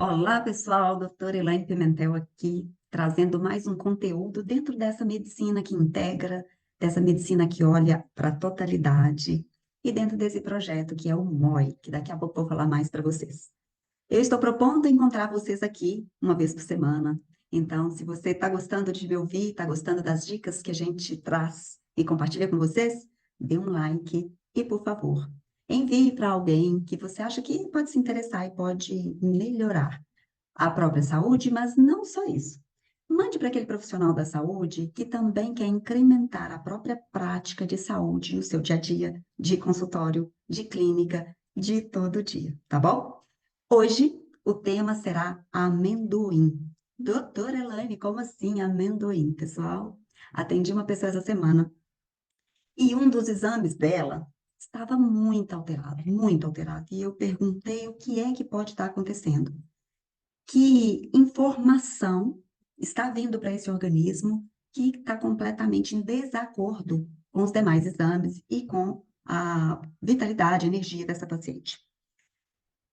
Olá, pessoal, doutora Elaine Pimentel aqui, trazendo mais um conteúdo dentro dessa medicina que integra, dessa medicina que olha para a totalidade, e dentro desse projeto que é o MOI, que daqui a pouco eu vou falar mais para vocês. Eu estou propondo encontrar vocês aqui uma vez por semana, então, se você está gostando de me ouvir, está gostando das dicas que a gente traz e compartilha com vocês, dê um like e, por favor, envie para alguém que você acha que pode se interessar e pode melhorar a própria saúde, mas não só isso. Mande para aquele profissional da saúde que também quer incrementar a própria prática de saúde no seu dia a dia, de consultório, de clínica, de todo dia, tá bom? Hoje o tema será amendoim. Doutora Elaine, como assim amendoim, pessoal? Atendi uma pessoa essa semana e um dos exames dela estava muito alterado, muito alterado. E eu perguntei o que é que pode estar acontecendo. Que informação está vindo para esse organismo que está completamente em desacordo com os demais exames e com a vitalidade, a energia dessa paciente.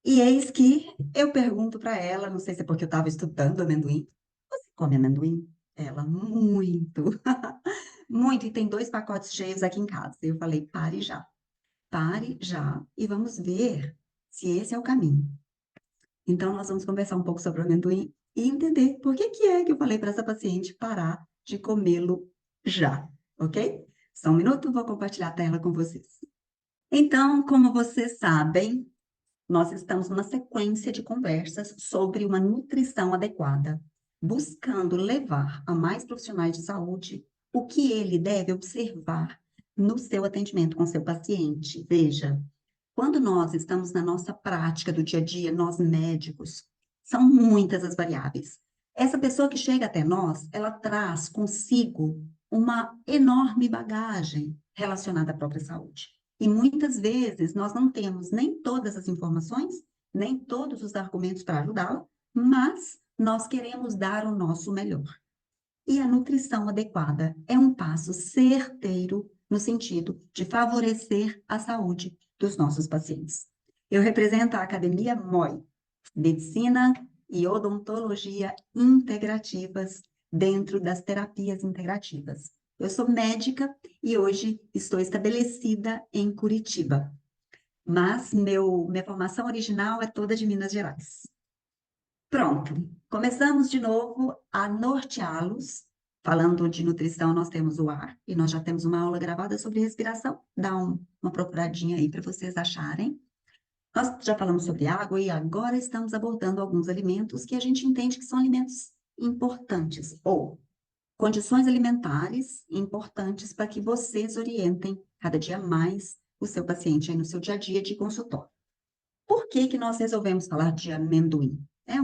E eis que eu pergunto para ela, não sei se é porque eu estava estudando amendoim, você come amendoim? Ela, muito, muito, e tem 2 pacotes cheios aqui em casa. Eu falei, pare já, e vamos ver se esse é o caminho. Então, nós vamos conversar um pouco sobre o amendoim e entender por que que é que eu falei para essa paciente parar de comê-lo já, ok? Só um minuto, vou compartilhar a tela com vocês. Então, como vocês sabem, nós estamos numa sequência de conversas sobre uma nutrição adequada, buscando levar a mais profissionais de saúde o que ele deve observar no seu atendimento com seu paciente. Veja, quando nós estamos na nossa prática do dia a dia, nós médicos, são muitas as variáveis. Essa pessoa que chega até nós, ela traz consigo uma enorme bagagem relacionada à própria saúde. E muitas vezes nós não temos nem todas as informações, nem todos os argumentos para ajudá-la, mas nós queremos dar o nosso melhor. E a nutrição adequada é um passo certeiro no sentido de favorecer a saúde dos nossos pacientes. Eu represento a Academia MOI, Medicina e Odontologia Integrativas dentro das terapias integrativas. Eu sou médica e hoje estou estabelecida em Curitiba, mas minha formação original é toda de Minas Gerais. Pronto, começamos de novo a norteá-los. Falando de nutrição, nós temos o ar e nós já temos uma aula gravada sobre respiração. Dá uma procuradinha aí para vocês acharem. Nós já falamos sobre água e agora estamos abordando alguns alimentos que a gente entende que são alimentos importantes ou condições alimentares importantes para que vocês orientem cada dia mais o seu paciente aí no seu dia a dia de consultório. Por que que nós resolvemos falar de amendoim? É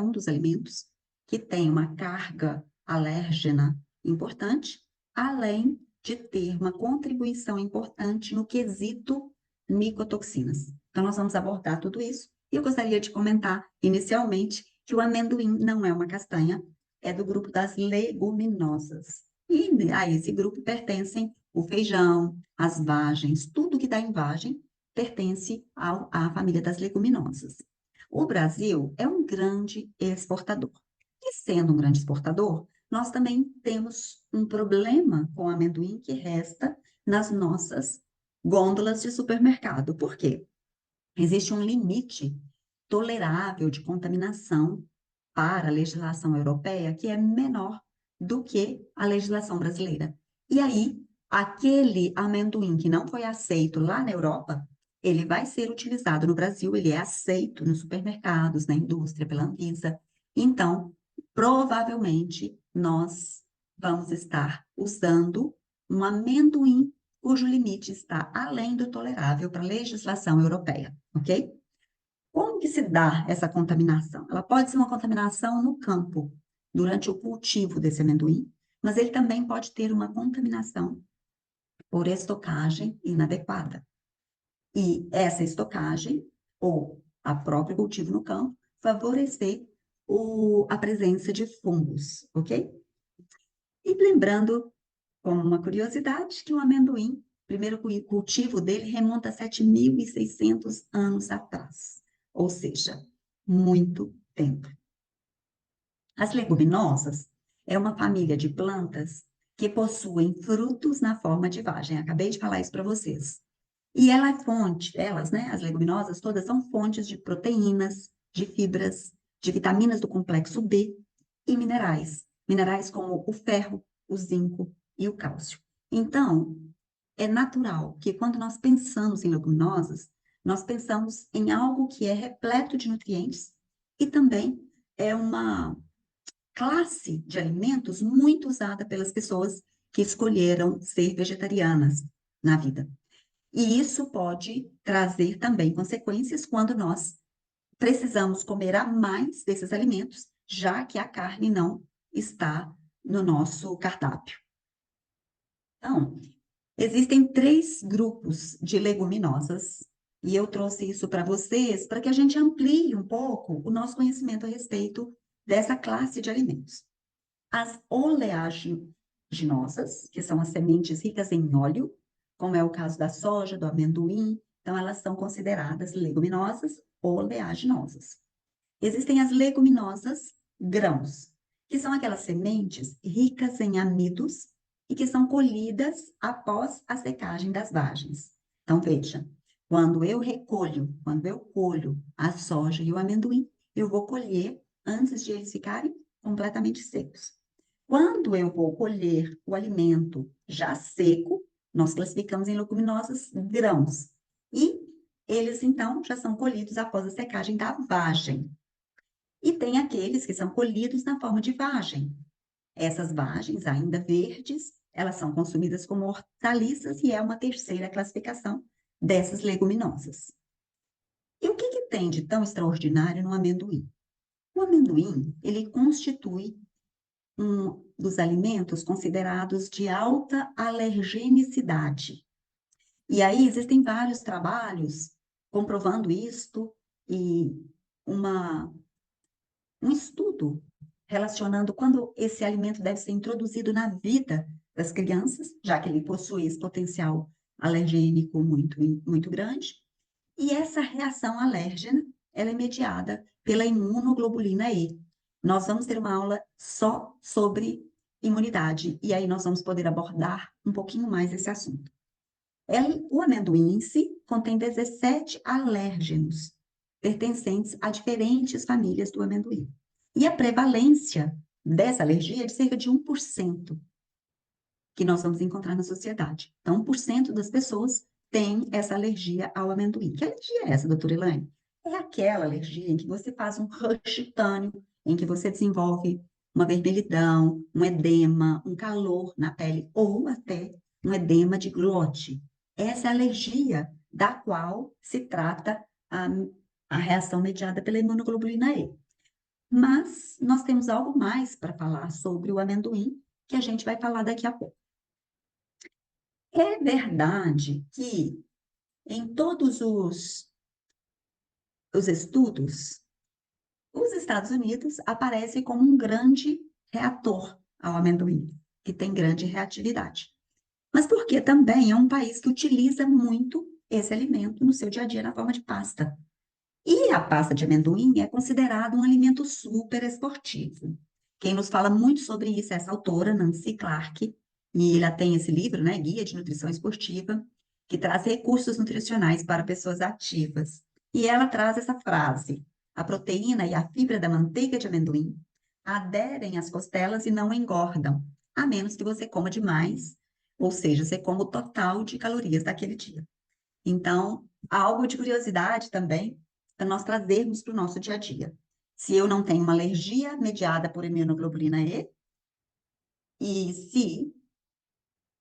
um dos alimentos que tem uma carga alérgena importante, além de ter uma contribuição importante no quesito micotoxinas. Então, nós vamos abordar tudo isso. E eu gostaria de comentar, inicialmente, que o amendoim não é uma castanha, é do grupo das leguminosas. E a esse grupo pertencem o feijão, as vagens, tudo que dá em vagem pertence à família das leguminosas. O Brasil é um grande exportador. E sendo um grande exportador, nós também temos um problema com o amendoim que resta nas nossas gôndolas de supermercado. Por quê? Existe um limite tolerável de contaminação para a legislação europeia que é menor do que a legislação brasileira. E aí, aquele amendoim que não foi aceito lá na Europa, ele vai ser utilizado no Brasil, ele é aceito nos supermercados, na indústria, pela Anvisa. Então, provavelmente, nós vamos estar usando um amendoim cujo limite está além do tolerável para a legislação europeia, ok? Como que se dá essa contaminação? Ela pode ser uma contaminação no campo, durante o cultivo desse amendoim, mas ele também pode ter uma contaminação por estocagem inadequada. E essa estocagem, ou a próprio cultivo no campo, favorecer a presença de fungos, ok? E lembrando, como uma curiosidade, que o amendoim, o primeiro cultivo dele remonta a 7.600 anos atrás. Ou seja, muito tempo. As leguminosas é uma família de plantas que possuem frutos na forma de vagem. Acabei de falar isso para vocês. E ela é fonte, elas, né, as leguminosas todas são fontes de proteínas, de fibras, de vitaminas do complexo B e minerais. Minerais como o ferro, o zinco e o cálcio. Então, é natural que quando nós pensamos em leguminosas, nós pensamos em algo que é repleto de nutrientes e também é uma classe de alimentos muito usada pelas pessoas que escolheram ser vegetarianas na vida. E isso pode trazer também consequências quando nós precisamos comer a mais desses alimentos, já que a carne não está no nosso cardápio. Então, existem 3 grupos de leguminosas, e eu trouxe isso para vocês para que a gente amplie um pouco o nosso conhecimento a respeito dessa classe de alimentos. As oleaginosas, que são as sementes ricas em óleo, como é o caso da soja, do amendoim, então elas são consideradas leguminosas oleaginosas. Existem as leguminosas grãos, que são aquelas sementes ricas em amidos e que são colhidas após a secagem das vagens. Então, veja, quando eu colho a soja e o amendoim, eu vou colher antes de eles ficarem completamente secos. Quando eu vou colher o alimento já seco, nós classificamos em leguminosas grãos. E eles, então, já são colhidos após a secagem da vagem. E tem aqueles que são colhidos na forma de vagem. Essas vagens, ainda verdes, elas são consumidas como hortaliças e é uma terceira classificação dessas leguminosas. E o que que tem de tão extraordinário no amendoim? O amendoim, ele constitui um dos alimentos considerados de alta alergenicidade. E aí existem vários trabalhos comprovando isto e uma um estudo relacionando quando esse alimento deve ser introduzido na vida das crianças, já que ele possui esse potencial alergênico muito grande. E essa reação alérgena, ela é mediada pela imunoglobulina E. Nós vamos ter uma aula só sobre imunidade, e aí nós vamos poder abordar um pouquinho mais esse assunto. O amendoim em si contém 17 alérgenos, pertencentes a diferentes famílias do amendoim. E a prevalência dessa alergia é de cerca de 1% que nós vamos encontrar na sociedade. Então, 1% das pessoas têm essa alergia ao amendoim. Que alergia é essa, doutora Elaine? É aquela alergia em que você faz um rush cutâneo, em que você desenvolve uma vermelhidão, um edema, um calor na pele, ou até um edema de glote. Essa é a alergia da qual se trata a reação mediada pela imunoglobulina E. Mas nós temos algo mais para falar sobre o amendoim, que a gente vai falar daqui a pouco. É verdade que em todos os estudos, os Estados Unidos aparecem como um grande reator ao amendoim, que tem grande reatividade. Mas porque também é um país que utiliza muito esse alimento no seu dia a dia na forma de pasta. E a pasta de amendoim é considerada um alimento super esportivo. Quem nos fala muito sobre isso é essa autora, Nancy Clark, e ela tem esse livro, né, Guia de Nutrição Esportiva, que traz recursos nutricionais para pessoas ativas. E ela traz essa frase: a proteína e a fibra da manteiga de amendoim aderem às costelas e não engordam, a menos que você coma demais, ou seja, você coma o total de calorias daquele dia. Então, algo de curiosidade também para nós trazermos para o nosso dia a dia. Se eu não tenho uma alergia mediada por imunoglobulina E, e se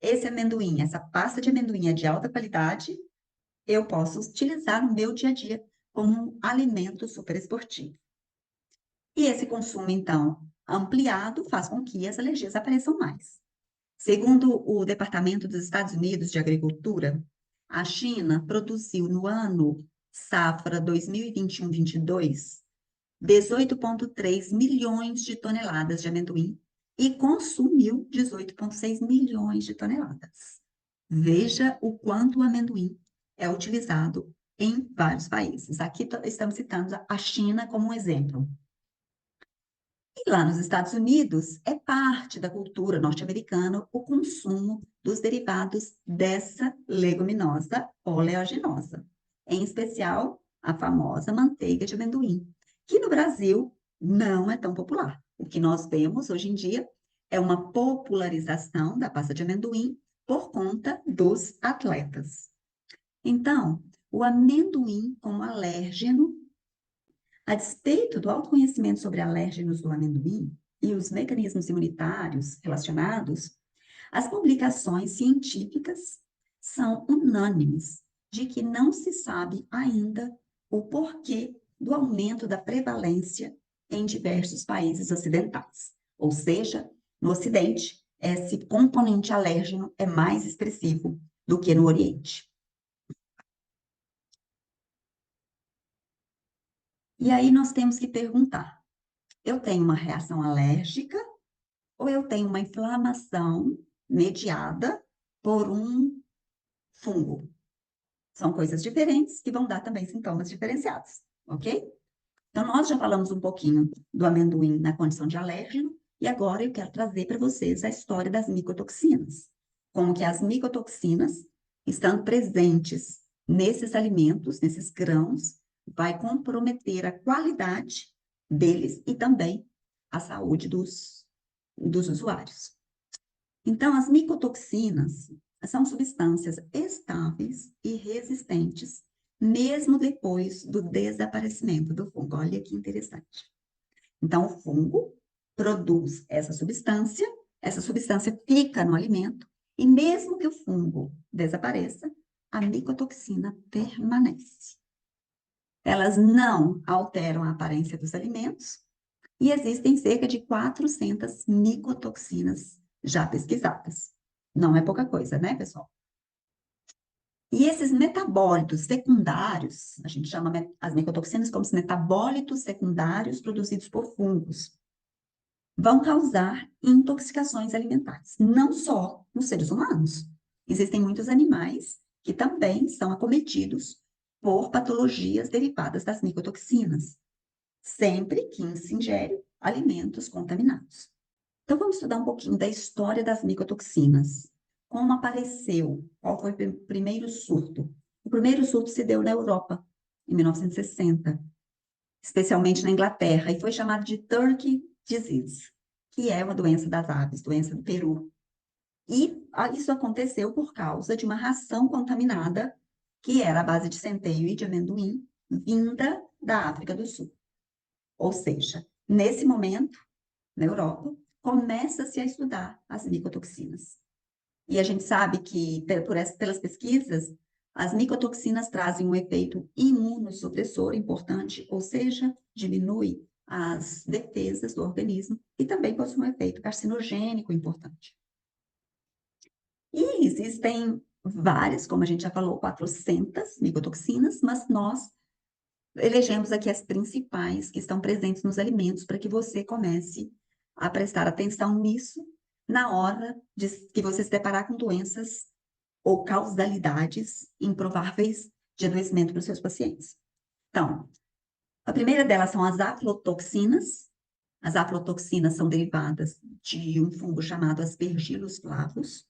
esse amendoim, essa pasta de amendoim é de alta qualidade, eu posso utilizar no meu dia a dia como um alimento super esportivo. E esse consumo, então, ampliado faz com que as alergias apareçam mais. Segundo o Departamento dos Estados Unidos de Agricultura, a China produziu no ano safra 2021-22 18,3 milhões de toneladas de amendoim e consumiu 18,6 milhões de toneladas. Veja o quanto o amendoim é utilizado em vários países. Aqui estamos citando a China como um exemplo. E lá nos Estados Unidos, é parte da cultura norte-americana o consumo dos derivados dessa leguminosa oleaginosa, em especial a famosa manteiga de amendoim, que no Brasil não é tão popular. O que nós vemos hoje em dia é uma popularização da pasta de amendoim por conta dos atletas. Então, o amendoim como alérgeno, a despeito do autoconhecimento sobre alérgenos do amendoim e os mecanismos imunitários relacionados, as publicações científicas são unânimes de que não se sabe ainda o porquê do aumento da prevalência em diversos países ocidentais. Ou seja, no Ocidente, esse componente alérgeno é mais expressivo do que no Oriente. E aí nós temos que perguntar: eu tenho uma reação alérgica ou eu tenho uma inflamação mediada por um fungo? São coisas diferentes que vão dar também sintomas diferenciados, ok? Então, nós já falamos um pouquinho do amendoim na condição de alérgeno, e agora eu quero trazer para vocês a história das micotoxinas. Como que as micotoxinas, estando presentes nesses alimentos, nesses grãos, vai comprometer a qualidade deles e também a saúde dos usuários. Então, as micotoxinas são substâncias estáveis e resistentes, mesmo depois do desaparecimento do fungo. Olha que interessante. Então, o fungo produz essa substância fica no alimento, e mesmo que o fungo desapareça, a micotoxina permanece. Elas não alteram a aparência dos alimentos, e existem cerca de 400 micotoxinas já pesquisadas. Não é pouca coisa, né, pessoal? E esses metabólitos secundários, a gente chama as micotoxinas como os metabólitos secundários produzidos por fungos, vão causar intoxicações alimentares, não só nos seres humanos. Existem muitos animais que também são acometidos por patologias derivadas das micotoxinas, sempre que se ingere alimentos contaminados. Então, vamos estudar um pouquinho da história das micotoxinas. Como apareceu? Qual foi o primeiro surto? O primeiro surto se deu na Europa, em 1960, especialmente na Inglaterra, e foi chamado de Turkey Disease, que é uma doença das aves, doença do peru. E isso aconteceu por causa de uma ração contaminada, que era à base de centeio e de amendoim, vinda da África do Sul. Ou seja, nesse momento, na Europa, começa-se a estudar as micotoxinas. E a gente sabe que, pelas pesquisas, as micotoxinas trazem um efeito imunossupressor importante, ou seja, diminui as defesas do organismo e também possui um efeito carcinogênico importante. E existem várias, como a gente já falou, 400 micotoxinas, mas nós elegemos aqui as principais que estão presentes nos alimentos para que você comece a prestar atenção nisso na hora de que você se deparar com doenças ou causalidades improváveis de adoecimento para os seus pacientes. Então, a primeira delas são as aflotoxinas. As aflotoxinas são derivadas de um fungo chamado Aspergillus flavus.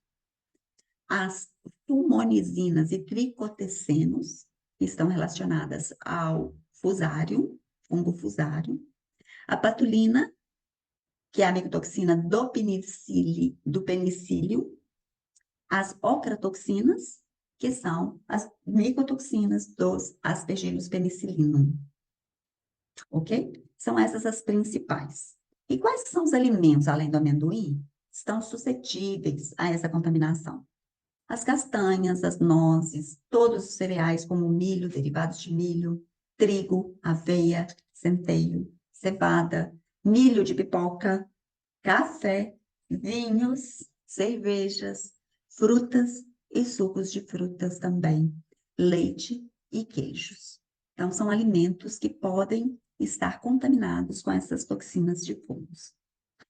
As fumonizinas e tricotecenos estão relacionadas ao fusário, fungo fusário. A patulina, que é a micotoxina do penicílio. As ocratoxinas, que são as micotoxinas dos Aspergillus penicillinum. Ok? São essas as principais. E quais são os alimentos, além do amendoim, estão suscetíveis a essa contaminação? As castanhas, as nozes, todos os cereais como milho, derivados de milho, trigo, aveia, centeio, cevada, milho de pipoca, café, vinhos, cervejas, frutas e sucos de frutas também, leite e queijos. Então, são alimentos que podem estar contaminados com essas toxinas de fungos.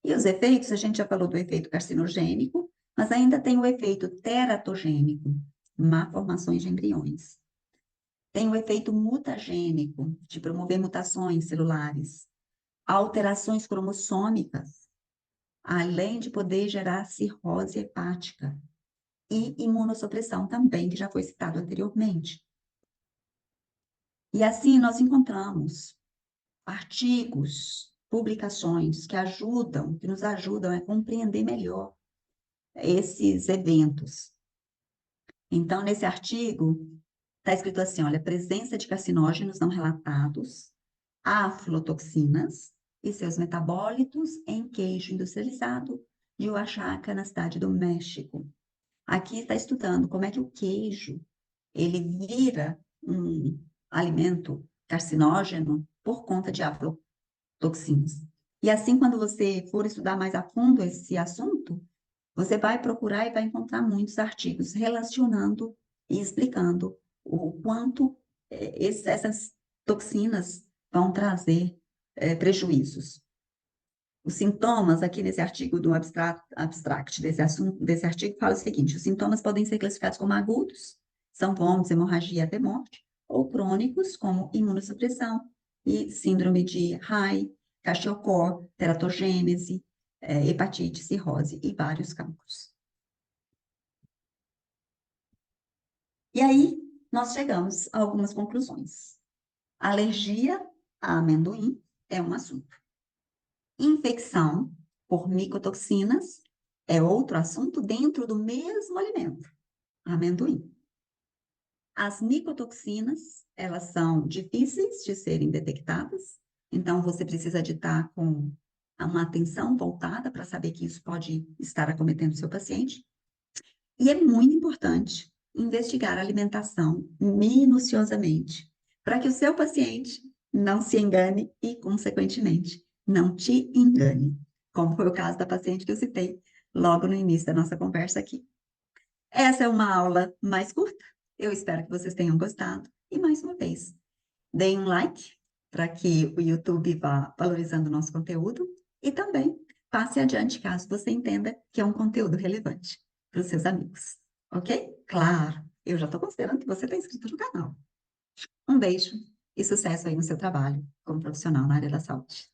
E os efeitos, a gente já falou do efeito carcinogênico, mas ainda tem o efeito teratogênico, má formações de embriões. tem o efeito mutagênico, de promover mutações celulares, alterações cromossômicas, além de poder gerar cirrose hepática e imunossupressão também, que já foi citado anteriormente. E assim nós encontramos artigos, publicações que nos ajudam a compreender melhor esses eventos. Então, nesse artigo, está escrito assim, olha, presença de carcinógenos não relatados, aflotoxinas e seus metabólitos em queijo industrializado de Oaxaca, na cidade do México. Aqui está estudando como é que o queijo, ele vira um alimento carcinógeno por conta de aflotoxinas. E assim, quando você for estudar mais a fundo esse assunto, você vai procurar e vai encontrar muitos artigos relacionando e explicando o quanto essas toxinas vão trazer prejuízos. Os sintomas, aqui nesse artigo do abstract desse assunto, desse artigo, fala o seguinte: os sintomas podem ser classificados como agudos, são vômitos, hemorragia até morte, ou crônicos, como imunossupressão e síndrome de High, Kwashiorkor, teratogênese, hepatite, cirrose e vários cancros. E aí, nós chegamos a algumas conclusões. Alergia a amendoim é um assunto. Infecção por micotoxinas é outro assunto dentro do mesmo alimento, amendoim. As micotoxinas, elas são difíceis de serem detectadas, então você precisa de estar com uma atenção voltada para saber que isso pode estar acometendo o seu paciente. E é muito importante investigar a alimentação minuciosamente, para que o seu paciente não se engane e, consequentemente, não te engane, como foi o caso da paciente que eu citei logo no início da nossa conversa aqui. Essa é uma aula mais curta, eu espero que vocês tenham gostado, e mais uma vez, deem um like para que o YouTube vá valorizando o nosso conteúdo e também passe adiante caso você entenda que é um conteúdo relevante para os seus amigos, ok? Claro, eu já estou considerando que você está inscrito no canal. Um beijo e sucesso aí no seu trabalho como profissional na área da saúde.